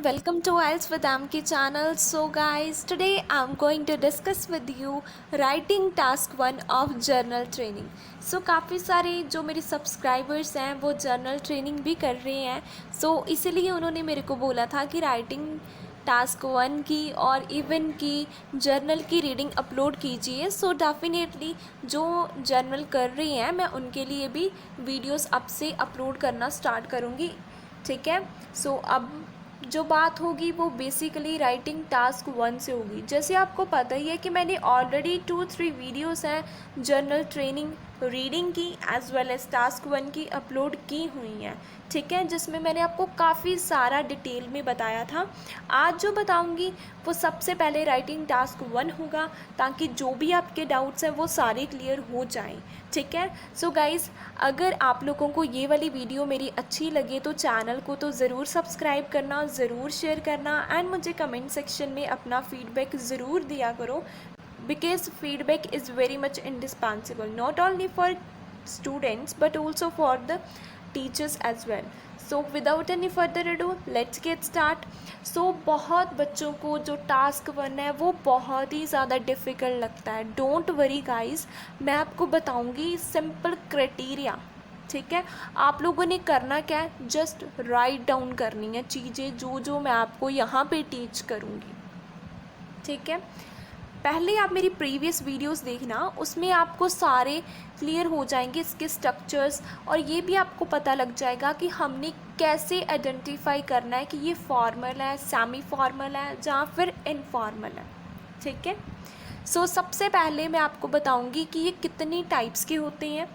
welcome to IELTS with Amki channel. So guys, today I'm going to discuss with you writing task 1 of journal training. So काफ़ी सारे जो मेरे subscribers हैं वो journal training भी कर रहे हैं. So इसीलिए उन्होंने मेरे को बोला था कि राइटिंग टास्क 1 की और इवन की जर्नल की रीडिंग अपलोड कीजिए. सो डेफिनेटली जो जर्नल कर रही हैं मैं उनके लिए भी वीडियोस अब से अपलोड करना स्टार्ट करूँगी. ठीक है. सो अब जो बात होगी वो बेसिकली राइटिंग टास्क 1 से होगी. जैसे आपको पता ही है कि मैंने ऑलरेडी 2-3 वीडियोस हैं जर्नल ट्रेनिंग रीडिंग की एज वेल एज टास्क 1 की अपलोड की हुई हैं. ठीक है, जिसमें मैंने आपको काफ़ी सारा डिटेल में बताया था. आज जो बताऊंगी वो सबसे पहले राइटिंग टास्क 1 होगा ताकि जो भी आपके डाउट्स हैं वो सारे क्लियर हो जाएं. ठीक है. सो गाइज़, अगर आप लोगों को ये वाली वीडियो मेरी अच्छी लगे तो चैनल को तो ज़रूर सब्सक्राइब करना, ज़रूर शेयर करना एंड मुझे कमेंट सेक्शन में अपना फीडबैक ज़रूर दिया करो, because feedback is very much indispensable not only for students but also for the teachers as well. So without any further ado, let's get start. So बहुत बच्चों को जो टास्क 1 है वो बहुत ही ज़्यादा डिफ़िकल्ट लगता है. डोंट वरी गाइस, मैं आपको बताऊंगी सिंपल क्राइटेरिया. ठीक है, आप लोगों ने करना क्या है, जस्ट राइट डाउन करनी है चीज़ें जो जो मैं आपको यहाँ पे टीच करूँगी. ठीक है, पहले आप मेरी प्रीवियस वीडियोस देखना, उसमें आपको सारे क्लियर हो जाएंगे इसके स्ट्रक्चर्स और ये भी आपको पता लग जाएगा कि हमने कैसे आइडेंटिफाई करना है कि ये फॉर्मल है, सेमी फॉर्मल है या फिर इनफॉर्मल है. ठीक है. सो सबसे पहले मैं आपको बताऊंगी कि ये कितनी टाइप्स के होते हैं.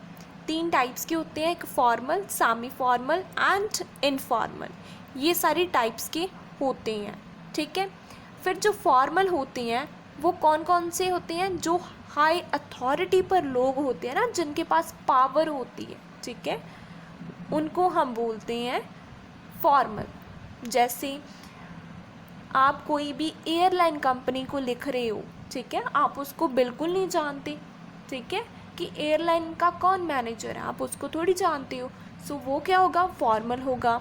3 टाइप्स के होते हैं, एक formal, semi formal and informal. ये सारी टाइप्स के होते हैं. ठीक है. फिर जो फॉर्मल होते हैं वो कौन कौन से होते हैं, जो हाई अथॉरिटी पर लोग होते हैं ना, जिनके पास पावर होती है. ठीक है, उनको हम बोलते हैं फॉर्मल. जैसे आप कोई भी एयरलाइन कंपनी को लिख रहे हो, ठीक है, आप उसको बिल्कुल नहीं जानते. ठीक है, कि एयरलाइन का कौन मैनेजर है, आप उसको थोड़ी जानते हो. सो वो क्या होगा, फॉर्मल होगा.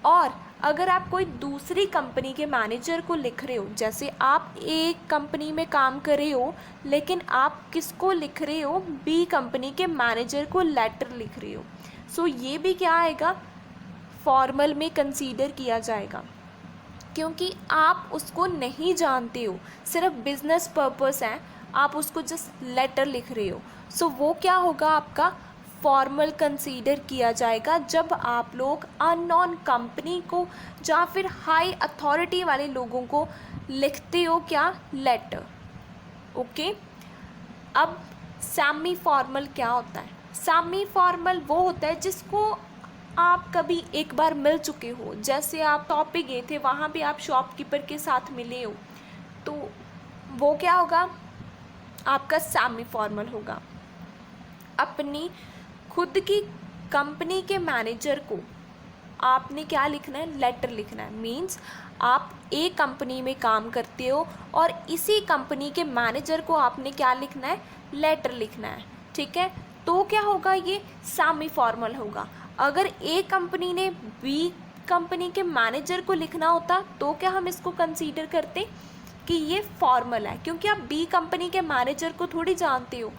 और अगर आप कोई दूसरी कंपनी के मैनेजर को लिख रहे हो, जैसे आप एक कंपनी में काम कर रहे हो लेकिन आप किसको लिख रहे हो, बी कंपनी के मैनेजर को लेटर लिख रहे हो, सो ये भी क्या आएगा, फॉर्मल में कंसीडर किया जाएगा, क्योंकि आप उसको नहीं जानते हो, सिर्फ बिजनेस पर्पस है, आप उसको जस्ट लेटर लिख रहे हो. सो वो क्या होगा, आपका फॉर्मल कंसीडर किया जाएगा जब आप लोग अननोन कंपनी को या फिर हाई अथॉरिटी वाले लोगों को लिखते हो, क्या, लेटर. ओके. अब सेमी फॉर्मल क्या होता है, सेमी फॉर्मल वो होता है जिसको आप कभी एक बार मिल चुके हो, जैसे आप शॉप पे गए थे, वहाँ पे आप शॉपकीपर के साथ मिले हो, तो वो क्या होगा, आपका सेमी फॉर्मल होगा. अपनी खुद की कंपनी के मैनेजर को आपने क्या लिखना है, लेटर लिखना है. मींस आप एक कंपनी में काम करते हो और इसी कंपनी के मैनेजर को आपने क्या लिखना है, लेटर लिखना है. ठीक है, तो क्या होगा, ये सेमी फॉर्मल होगा. अगर एक कंपनी ने बी कंपनी के मैनेजर को लिखना होता तो क्या हम इसको कंसीडर करते कि ये फॉर्मल है, क्योंकि आप बी कंपनी के मैनेजर को थोड़ी जानते हो.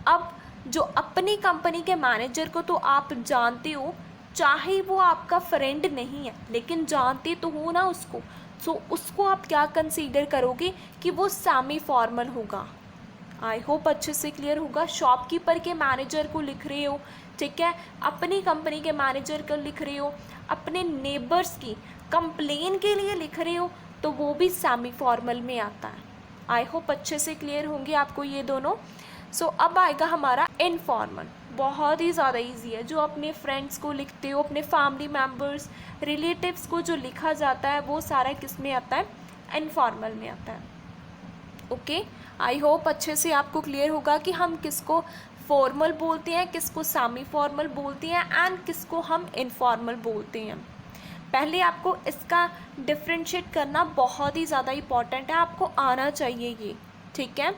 अब जो अपनी कंपनी के मैनेजर को तो आप जानते हो, चाहे वो आपका फ्रेंड नहीं है लेकिन जानते तो हो ना उसको. सो उसको आप क्या कंसीडर करोगे कि वो सेमी फॉर्मल होगा. आई होप अच्छे से क्लियर होगा. शॉपकीपर के मैनेजर को लिख रहे हो, ठीक है, अपनी कंपनी के मैनेजर को लिख रहे हो, अपने नेबर्स की कंप्लेन के लिए लिख रहे हो, तो वो भी सेमी फॉर्मल में आता है. आई होप अच्छे से क्लियर होंगे आपको ये दोनों. सो अब आएगा हमारा इनफॉर्मल. बहुत ही ज़्यादा इजी है. जो अपने फ्रेंड्स को लिखते हो, अपने फैमिली मेम्बर्स, रिलेटिव्स को जो लिखा जाता है वो सारा किस में आता है, इनफॉर्मल में आता है. ओके. आई होप अच्छे से आपको क्लियर होगा कि हम किसको फॉर्मल बोलते हैं, किसको सेमी फॉर्मल बोलते हैं एंड किसको हम इनफॉर्मल बोलते हैं. पहले आपको इसका डिफ्रेंशिएट करना बहुत ही ज़्यादा इम्पॉर्टेंट है, आपको आना चाहिए ये. ठीक है.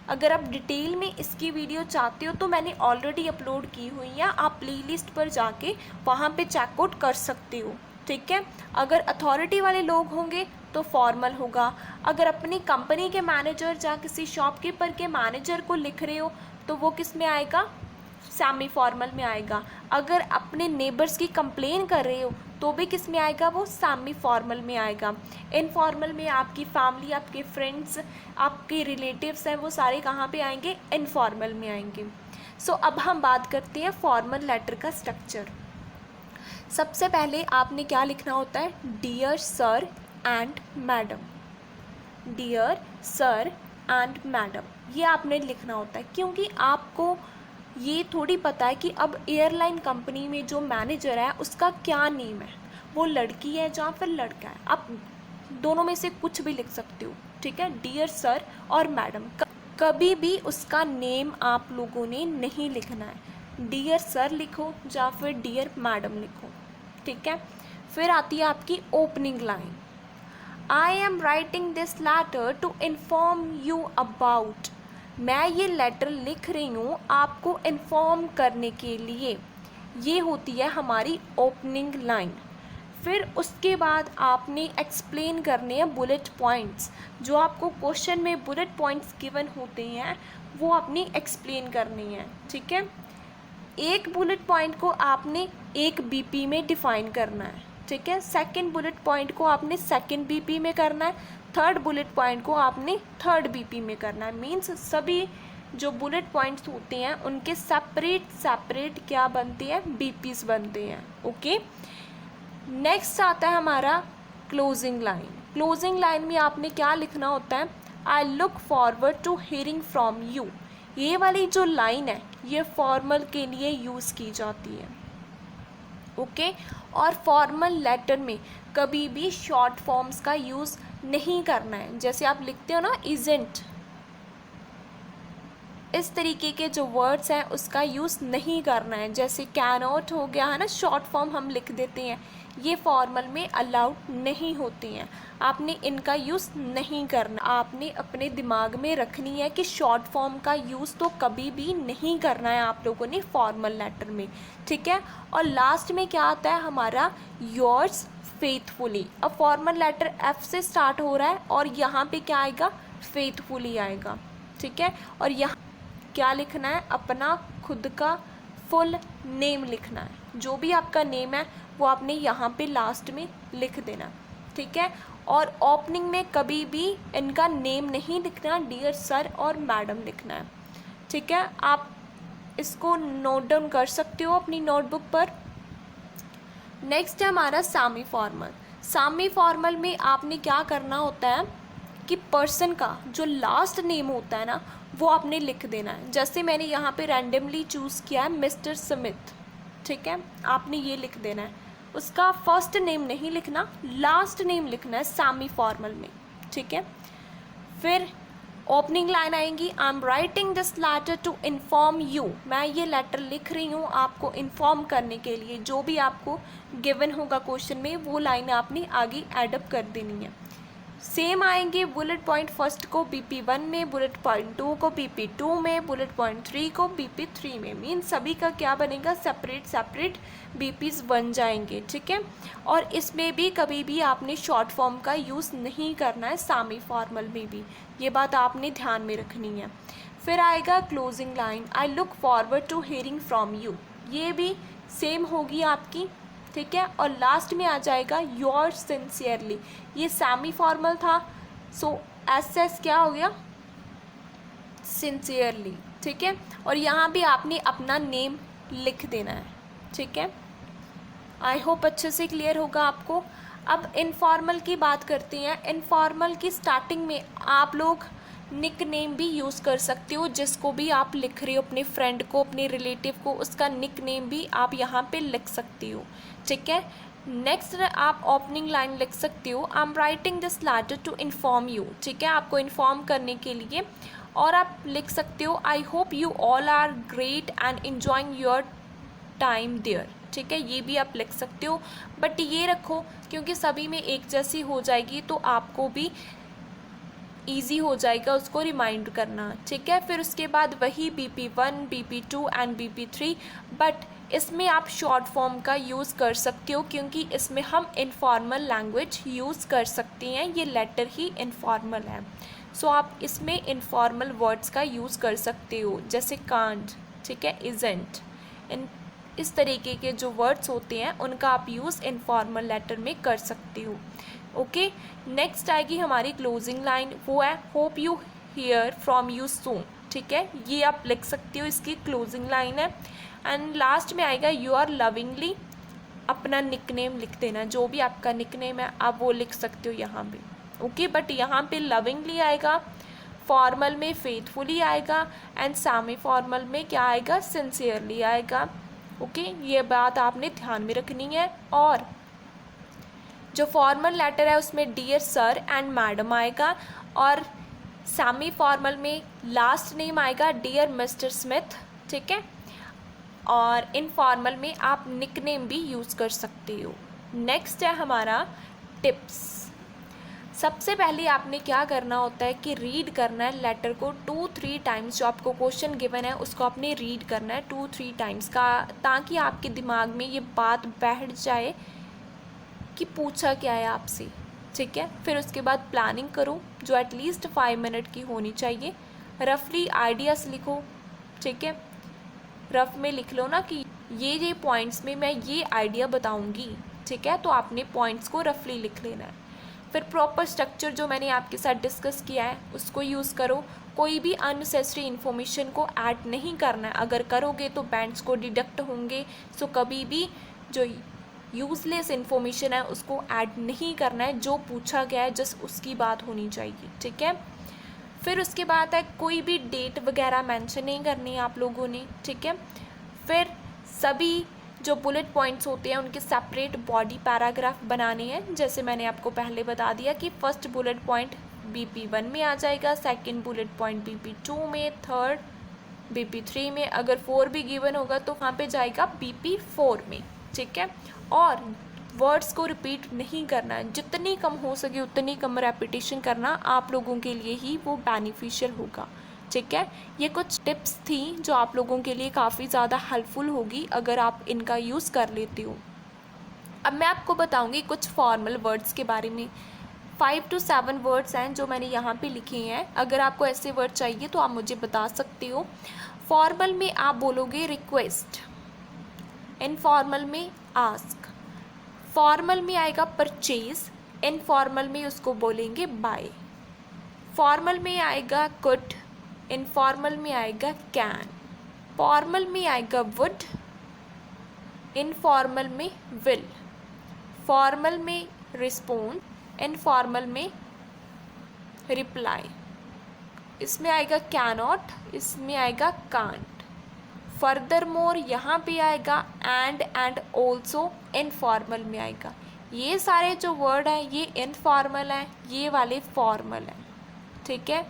अगर आप डिटेल में इसकी वीडियो चाहते हो तो मैंने ऑलरेडी अपलोड की हुई है, आप प्लेलिस्ट पर जाके वहाँ पे चेकआउट कर सकते हो. ठीक है। अगर अथॉरिटी वाले लोग होंगे तो फॉर्मल होगा। अगर अपनी कंपनी के मैनेजर या किसी शॉपकीपर के मैनेजर को लिख रहे हो तो वो किस में आएगा, सेमी फॉर्मल में आएगा। अगर अपने नेबर्स की कंप्लेन कर रहे हो तो भी किस में आएगा, वो सेमी फॉर्मल में आएगा। इनफॉर्मल में आपकी फैमिली, आपके फ्रेंड्स, आपके रिलेटिव्स हैं, वो सारे कहाँ पे आएंगे, इनफॉर्मल में आएंगे। सो अब हम बात करते हैं फॉर्मल लेटर का स्ट्रक्चर। सबसे पहले आपने क्या लिखना होता है, dear sir and madam. Dear sir and madam, ये आपने लिखना होता है, क्योंकि आपको ये थोड़ी पता है कि अब एयरलाइन कंपनी में जो मैनेजर है उसका क्या नेम है, वो लड़की है या फिर लड़का है। आप दोनों में से कुछ भी लिख सकते हो, ठीक है। डियर सर और मैडम, कभी भी उसका नेम आप लोगों ने नहीं लिखना है। डियर सर लिखो या फिर डियर मैडम लिखो, ठीक है। फिर आती है आपकी opening line, I am writing this letter to inform you about. मैं ये लेटर लिख रही हूँ आपको इन्फॉर्म करने के लिए। ये होती है हमारी ओपनिंग लाइन। फिर उसके बाद आपने एक्सप्लेन करने हैं बुलेट पॉइंट्स। जो आपको क्वेश्चन में बुलेट पॉइंट्स गिवन होते हैं वो आपने एक्सप्लेन करनी है, ठीक है। एक बुलेट पॉइंट को आपने एक बीपी में डिफाइन करना है, ठीक है। सेकंड बुलेट पॉइंट को आपने सेकंड बीपी में करना है। थर्ड बुलेट पॉइंट को आपने थर्ड बीपी में करना है। मीन्स सभी जो बुलेट पॉइंट्स होते हैं उनके सेपरेट क्या बनते हैं, बीपीज बनते हैं, ओके। नेक्स्ट आता है हमारा क्लोजिंग लाइन। क्लोजिंग लाइन में आपने क्या लिखना होता है, I look forward to hearing from you. ये वाली जो लाइन है ये फॉर्मल के लिए यूज़ की जाती है, ओके। और फॉर्मल लेटर में कभी भी शॉर्ट फॉर्म्स का यूज़ नहीं करना है। जैसे आप लिखते हो ना इजेंट, इस तरीके के जो वर्ड्स हैं उसका यूज़ नहीं करना है। जैसे कैनॉट हो गया है ना, शॉर्ट फॉर्म हम लिख देते हैं, ये फॉर्मल में अलाउड नहीं होती हैं। आपने इनका यूज़ नहीं करना। आपने अपने दिमाग में रखनी है कि शॉर्ट फॉर्म का यूज़ तो कभी भी नहीं करना है आप लोगों ने फॉर्मल लेटर में, ठीक है। और लास्ट में क्या आता है हमारा, योर्स फेथफुली। अब फॉर्मल लेटर एफ से स्टार्ट हो रहा है और यहाँ पे क्या आएगा, फेथफुली आएगा, ठीक है। और यहाँ क्या लिखना है, अपना खुद का फुल नेम लिखना है। जो भी आपका नेम है वो आपने यहाँ पे लास्ट में लिख देना, ठीक है। और ओपनिंग में कभी भी इनका नेम नहीं लिखना, डियर सर और मैडम लिखना है, ठीक है। आप इसको नोट डाउन कर सकते हो अपनी नोटबुक पर। नेक्स्ट है हमारा सेमी फॉर्मल। सेमी फॉर्मल में आपने क्या करना होता है कि पर्सन का जो लास्ट नेम होता है ना वो आपने लिख देना है। जैसे मैंने यहाँ पे रैंडमली चूज़ किया है मिस्टर स्मिथ, ठीक है। आपने ये लिख देना है, उसका फर्स्ट नेम नहीं लिखना, लास्ट नेम लिखना है सेमी फॉर्मल में, ठीक है। फिर ओपनिंग लाइन आएंगी, I am writing this letter to inform you. मैं ये लेटर लिख रही हूँ आपको इन्फॉर्म करने के लिए। जो भी आपको गिवन होगा क्वेश्चन में वो लाइन आपने आगे एडअप कर देनी है। सेम आएंगे बुलेट पॉइंट फर्स्ट को BP1 में, बुलेट पॉइंट 2 को BP2 में, बुलेट पॉइंट 3 को BP3 में। मीन सभी का क्या बनेगा, सेपरेट BPs बन जाएंगे, ठीक है। और इसमें भी कभी भी आपने शॉर्ट फॉर्म का यूज़ नहीं करना है, सेमी फॉर्मल में भी। ये बात आपने ध्यान में रखनी है। फिर आएगा closing line, I look forward to hearing from you. ये भी सेम होगी आपकी, ठीक है। और लास्ट में आ जाएगा योर सिंसियरली। ये सेमी फॉर्मल था, सो एस क्या हो गया, सिंसियरली, ठीक है। और यहाँ भी आपने अपना नेम लिख देना है, ठीक है। आई होप अच्छे से क्लियर होगा आपको। अब इनफॉर्मल की बात करते हैं। इनफॉर्मल की स्टार्टिंग में आप लोग निक नेम भी यूज़ कर सकते हो। जिसको भी आप लिख रहे हो, अपने फ्रेंड को, अपने रिलेटिव को, उसका निक नेम भी आप यहाँ पे लिख सकते हो, ठीक है। नेक्स्ट आप ओपनिंग लाइन लिख सकते हो, I am writing this letter to inform you, ठीक है, आपको इन्फॉर्म करने के लिए। और आप लिख सकते हो, I hope you all are great and enjoying your time there, ठीक है। ये भी आप लिख सकते हो, बट ये रखो क्योंकि सभी में एक जैसी हो जाएगी तो आपको भी ईजी हो जाएगा उसको रिमाइंड करना, ठीक है। फिर उसके बाद वही BP1, BP2 and BP3, but इसमें आप शॉर्ट फॉर्म का यूज़ कर सकते हो क्योंकि इसमें हम इनफॉर्मल लैंग्वेज यूज़ कर सकते हैं, ये लेटर ही इनफॉर्मल है। सो आप इसमें इनफॉर्मल वर्ड्स का यूज़ कर सकते हो, जैसे कांट, ठीक है, इज़ेंट, इस तरीके के जो वर्ड्स होते हैं उनका आप यूज़ इनफॉर्मल लेटर में कर सकते हो। ओके, नेक्स्ट आएगी हमारी क्लोजिंग लाइन, वो है hope you here from you soon, ठीक है, ये आप लिख सकते हो, इसकी क्लोजिंग लाइन है। एंड लास्ट में आएगा यू आर लविंगली, अपना निकनेम लिख देना, जो भी आपका निकनेम है आप वो लिख सकते हो यहाँ पे। ओके, बट यहाँ पे लविंगली आएगा, फॉर्मल में फेथफुली आएगा, एंड सेमी फॉर्मल में क्या आएगा, सिंसियरली आएगा। ओके, ये बात आपने ध्यान में रखनी है। और जो फॉर्मल लेटर है उसमें डियर सर एंड मैडम आएगा, और सेमी फॉर्मल में लास्ट नेम आएगा डियर मिस्टर स्मिथ, ठीक है, और इनफॉर्मल में आप निकनेम भी यूज़ कर सकते हो। नेक्स्ट है हमारा टिप्स। सबसे पहले आपने क्या करना होता है कि रीड करना है लेटर को 2-3 टाइम्स, जो आपको क्वेश्चन गिवन है उसको आपने रीड करना है 2-3 टाइम्स का, ताकि आपके दिमाग में ये बात बैठ जाए कि पूछा क्या है आपसे, ठीक है। फिर उसके बाद प्लानिंग करो जो एटलीस्ट 5 मिनट की होनी चाहिए। रफली आइडियाज़ लिखो, ठीक है, रफ में लिख लो ना कि ये पॉइंट्स में मैं ये आइडिया बताऊंगी, ठीक है, तो आपने पॉइंट्स को रफली लिख लेना है। फिर प्रॉपर स्ट्रक्चर जो मैंने आपके साथ डिस्कस किया है उसको यूज़ करो। कोई भी अननेसेसरी इन्फॉर्मेशन को ऐड नहीं करना है, अगर करोगे तो बैंड्स को डिडक्ट होंगे। सो कभी भी जो यूज़लेस इन्फॉर्मेशन है उसको ऐड नहीं करना है, जो पूछा गया है जस्ट उसकी बात होनी चाहिए, ठीक है। फिर उसके बाद है कोई भी डेट वगैरह मेंशन नहीं करनी है आप लोगों ने, ठीक है। फिर सभी जो बुलेट पॉइंट्स होते हैं उनके सेपरेट बॉडी पैराग्राफ बनाने हैं, जैसे मैंने आपको पहले बता दिया कि फर्स्ट बुलेट पॉइंट BP1 में आ जाएगा, सेकंड बुलेट पॉइंट BP2 में, थर्ड BP3 में, अगर 4 भी गिवन होगा तो वहाँ पे जाएगा BP4 में, ठीक है। और वर्ड्स को रिपीट नहीं करना है, जितनी कम हो सके उतनी कम रेपिटेशन करना आप लोगों के लिए ही वो बेनिफिशियल होगा, ठीक है। ये कुछ टिप्स थी जो आप लोगों के लिए काफ़ी ज़्यादा हेल्पफुल होगी अगर आप इनका यूज़ कर लेते हो। अब मैं आपको बताऊंगी कुछ फॉर्मल वर्ड्स के बारे में। 5 to 7 वर्ड्स हैं जो मैंने यहाँ पे लिखे हैं, अगर आपको ऐसे वर्ड चाहिए तो आप मुझे बता सकते हो। फॉर्मल में आप बोलोगे रिक्वेस्ट, इनफॉर्मल में आस्क, फॉर्मल में आएगा परचेज, इनफॉर्मल में उसको बोलेंगे बाय, फॉर्मल में आएगा कुड, इनफॉर्मल में आएगा कैन, फॉर्मल में आएगा वुड, इनफॉर्मल में विल, फॉर्मल में रिस्पोंड, इनफॉर्मल में रिप्लाई, इसमें आएगा कैनॉट, इसमें आएगा कांट, फर्दर मोर यहाँ पे आएगा एंड ऑल्सो, इनफॉर्मल में आएगा। ये सारे जो वर्ड हैं ये इनफॉर्मल हैं, ये वाले फॉर्मल हैं, ठीक है।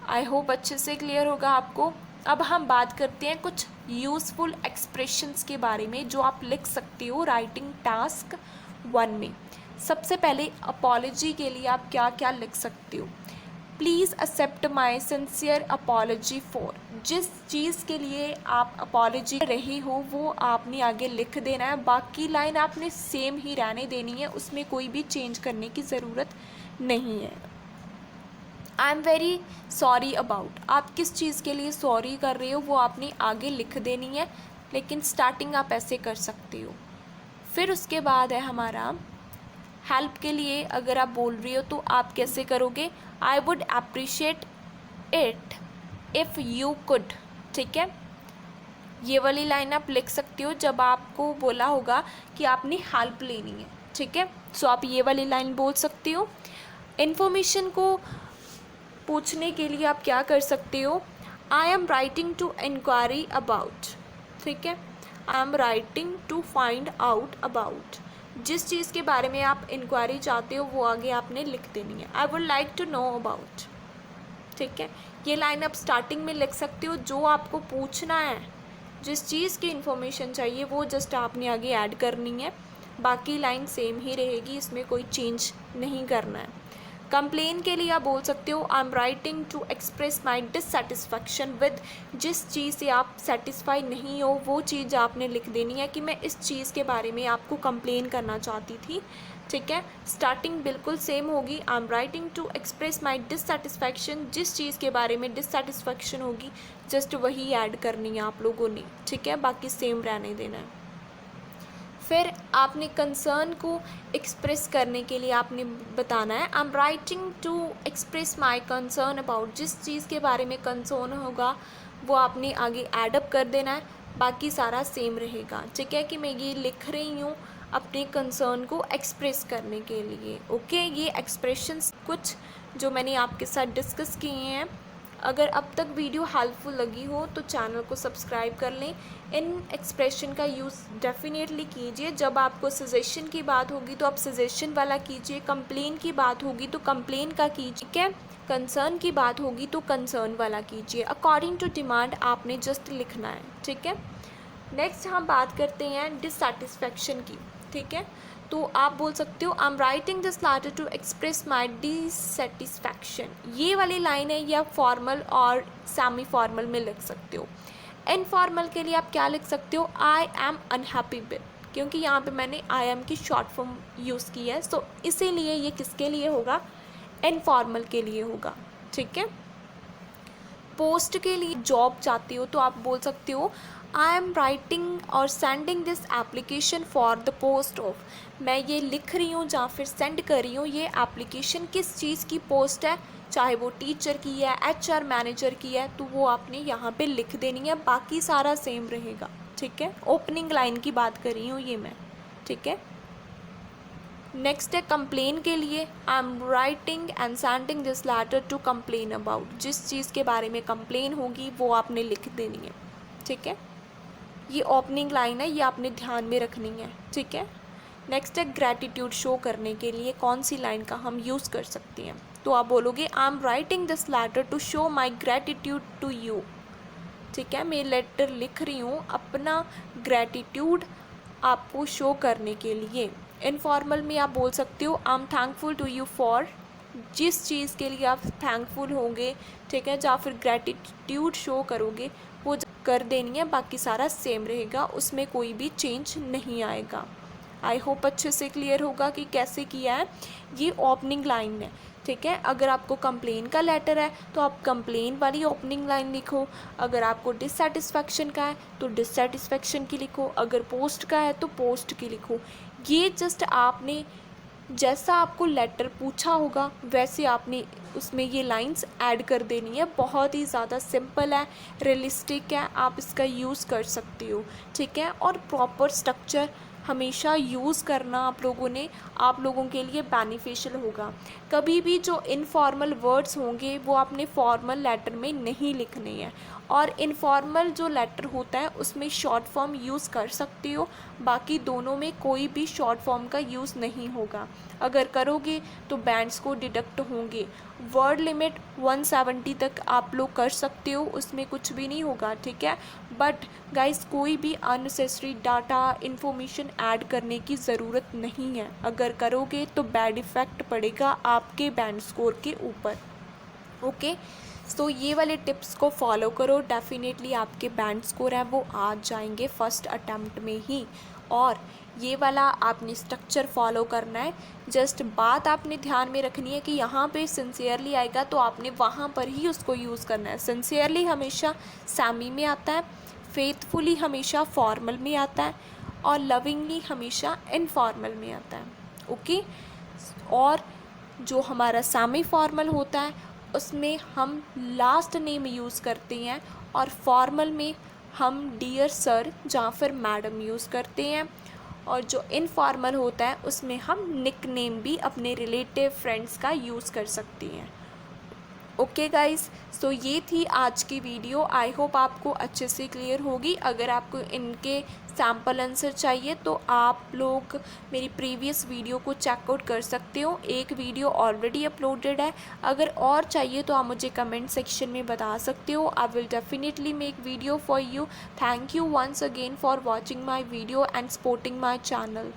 आई होप अच्छे से क्लियर होगा आपको। अब हम बात करते हैं कुछ यूज़फुल एक्सप्रेशंस के बारे में जो आप लिख सकते हो राइटिंग टास्क 1 में। सबसे पहले अपॉलजी के लिए आप क्या क्या लिख सकते हो। Please accept my sincere apology for, जिस चीज़ के लिए आप अपॉलजी कर रहे हो वो आपने आगे लिख देना है, बाकी लाइन आपने सेम ही रहने देनी है, उसमें कोई भी चेंज करने की ज़रूरत नहीं है। I am very sorry about, आप किस चीज़ के लिए सॉरी कर रहे हो वो आपने आगे लिख देनी है, लेकिन स्टार्टिंग आप ऐसे कर सकते हो। फिर उसके बाद है हमारा हेल्प के लिए, अगर आप बोल रही हो तो आप कैसे करोगे। I would appreciate it if you could, ठीक है। ये वाली लाइन आप लिख सकते हो जब आपको बोला होगा कि आपने हेल्प लेनी है, ठीक है। सो आप ये वाली लाइन बोल सकते हो। इन्फॉर्मेशन को पूछने के लिए आप क्या कर सकते हो। I am writing to inquiry about, ठीक है। I am writing to find out about, जिस चीज़ के बारे में आप इंक्वायरी चाहते हो वो आगे आपने लिख देनी है। I would like to know about, ठीक है। ये लाइन आप स्टार्टिंग में लिख सकते हो, जो आपको पूछना है, जिस चीज़ की इन्फॉर्मेशन चाहिए वो जस्ट आपने आगे ऐड करनी है, बाकी लाइन सेम ही रहेगी, इसमें कोई चेंज नहीं करना है। कंप्लेन के लिए आप बोल सकते हो I am writing to express my dissatisfaction with, जिस चीज़ से आप सेटिस्फाई नहीं हो वो चीज़ आपने लिख देनी है कि मैं इस चीज़ के बारे में आपको कंप्लेन करना चाहती थी। ठीक है, स्टार्टिंग बिल्कुल सेम होगी, I am writing to express my dissatisfaction, जिस चीज़ के बारे में डिससेटिस्फैक्शन होगी जस्ट वही ऐड करनी है आप लोगों ने। ठीक है, बाकी सेम रहने देना है। फिर आपने कंसर्न को एक्सप्रेस करने के लिए आपने बताना है I am writing to express my concern about, जिस चीज़ के बारे में कंसर्न होगा वो आपने आगे एडअप कर देना है, बाकी सारा सेम रहेगा। ठीक है, कि मैं ये लिख रही हूँ अपने कंसर्न को एक्सप्रेस करने के लिए। ओके, ये एक्सप्रेशंस कुछ जो मैंने आपके साथ डिस्कस किए हैं। अगर अब तक वीडियो हेल्पफुल लगी हो तो चैनल को सब्सक्राइब कर लें। इन एक्सप्रेशन का यूज़ डेफिनेटली कीजिए। जब आपको सजेशन की बात होगी तो आप सजेशन वाला कीजिए, कंप्लेन की बात होगी तो कंप्लेन का कीजिए। ठीक है, कंसर्न की बात होगी तो कंसर्न वाला कीजिए। अकॉर्डिंग टू डिमांड आपने जस्ट लिखना है। ठीक है, नेक्स्ट हम बात करते हैं डिससेटिस्फैक्शन की। ठीक है, तो आप बोल सकते हो I am writing this letter to express my dissatisfaction. ये वाली लाइन है, या फॉर्मल और सेमी फॉर्मल में लिख सकते हो। इनफॉर्मल के लिए आप क्या लिख सकते हो, आई एम अनहैप्पी विद, क्योंकि यहाँ पे मैंने आई एम की शॉर्ट फॉर्म यूज़ की है, सो इसीलिए ये किसके लिए होगा, इनफॉर्मल के लिए होगा। ठीक है, पोस्ट के लिए जॉब चाहते हो तो आप बोल सकते हो आई एम राइटिंग और sending this application for the post of, मैं ये लिख रही हूँ या फिर सेंड कर रही हूँ ये एप्लीकेशन किस चीज़ की पोस्ट है, चाहे वो टीचर की है, एचआर मैनेजर की है, तो वो आपने यहाँ पे लिख देनी है, बाकी सारा सेम रहेगा। ठीक है, ओपनिंग लाइन की बात कर रही हूँ ये मैं। ठीक है, नेक्स्ट है कंप्लेन के लिए I am writing and sending this letter to complain about, जिस चीज़ के बारे में कंप्लेन होगी वो आपने लिख देनी है। ठीक है, ये ओपनिंग लाइन है, ये आपने ध्यान में रखनी है। ठीक है, नेक्स्ट है ग्रैटिट्यूड शो करने के लिए कौन सी लाइन का हम यूज़ कर सकते हैं, तो आप बोलोगे I am writing this letter to show my gratitude to you. ठीक है, मैं लेटर लिख रही हूँ अपना ग्रैटिट्यूड आपको शो करने के लिए। इनफॉर्मल में आप बोल सकते हो I am thankful to you for, जिस चीज़ के लिए आप थैंकफुल होंगे, ठीक है, या फिर ग्रैटिट्यूड शो करोगे वो कर देनी है, बाकी सारा सेम रहेगा, उसमें कोई भी चेंज नहीं आएगा। आई होप अच्छे से क्लियर होगा कि कैसे किया है। ये ओपनिंग लाइन है। ठीक है, अगर आपको कंप्लेन का लेटर है तो आप कंप्लेन वाली ओपनिंग लाइन लिखो, अगर आपको डिससेटिस्फैक्शन का है तो डिससेटिस्फैक्शन की लिखो, अगर पोस्ट का है तो पोस्ट की लिखो। ये जस्ट आपने जैसा आपको लेटर पूछा होगा वैसे आपने उसमें ये लाइंस ऐड कर देनी है। बहुत ही ज़्यादा सिंपल है, रियलिस्टिक है, आप इसका यूज़ कर सकते हो। ठीक है, और प्रॉपर स्ट्रक्चर हमेशा यूज़ करना आप लोगों के लिए बेनिफिशियल होगा। कभी भी जो इनफॉर्मल वर्ड्स होंगे वो आपने फॉर्मल लेटर में नहीं लिखने हैं, और इनफॉर्मल जो लेटर होता है उसमें शॉर्ट फॉर्म यूज़ कर सकते हो, बाकी दोनों में कोई भी शॉर्ट फॉर्म का यूज़ नहीं होगा। अगर करोगे तो बैंड्स को डिडक्ट होंगे। वर्ड लिमिट 170 तक आप लोग कर सकते हो, उसमें कुछ भी नहीं होगा। ठीक है, बट गाइस कोई भी अननेसेसरी डाटा इन्फॉर्मेशन ऐड करने की ज़रूरत नहीं है। अगर करोगे तो बैड इफ़ेक्ट पड़ेगा आपके बैंड स्कोर के ऊपर। ओके, सो ये वाले टिप्स को फॉलो करो, डेफिनेटली आपके बैंड स्कोर है वो आ जाएंगे फर्स्ट अटैम्प्ट में ही। और ये वाला आपने स्ट्रक्चर फॉलो करना है। जस्ट बात आपने ध्यान में रखनी है कि यहाँ पे सिंसियरली आएगा तो आपने वहाँ पर ही उसको यूज़ करना है। सिंसियरली हमेशा सेमी में आता है, फेथफुली हमेशा फॉर्मल में आता है, और लविंगली हमेशा इनफॉर्मल में आता है। ओके, और जो हमारा सेमी फॉर्मल होता है उसमें हम लास्ट नेम यूज़ करते हैं, और फॉर्मल में हम डियर सर या फिर मैडम यूज़ करते हैं, और जो इनफॉर्मल होता है उसमें हम निक नेम भी अपने रिलेटिव फ्रेंड्स का यूज़ कर सकते हैं। ओके गाइस, सो ये थी आज की वीडियो। आई होप आपको अच्छे से क्लियर होगी। अगर आपको इनके सैम्पल आंसर चाहिए तो आप लोग मेरी प्रीवियस वीडियो को चेकआउट कर सकते हो, एक वीडियो ऑलरेडी अपलोडेड है। अगर और चाहिए तो आप मुझे कमेंट सेक्शन में बता सकते हो। I will definitely make video for you. Thank you once again for watching my video and supporting my channel.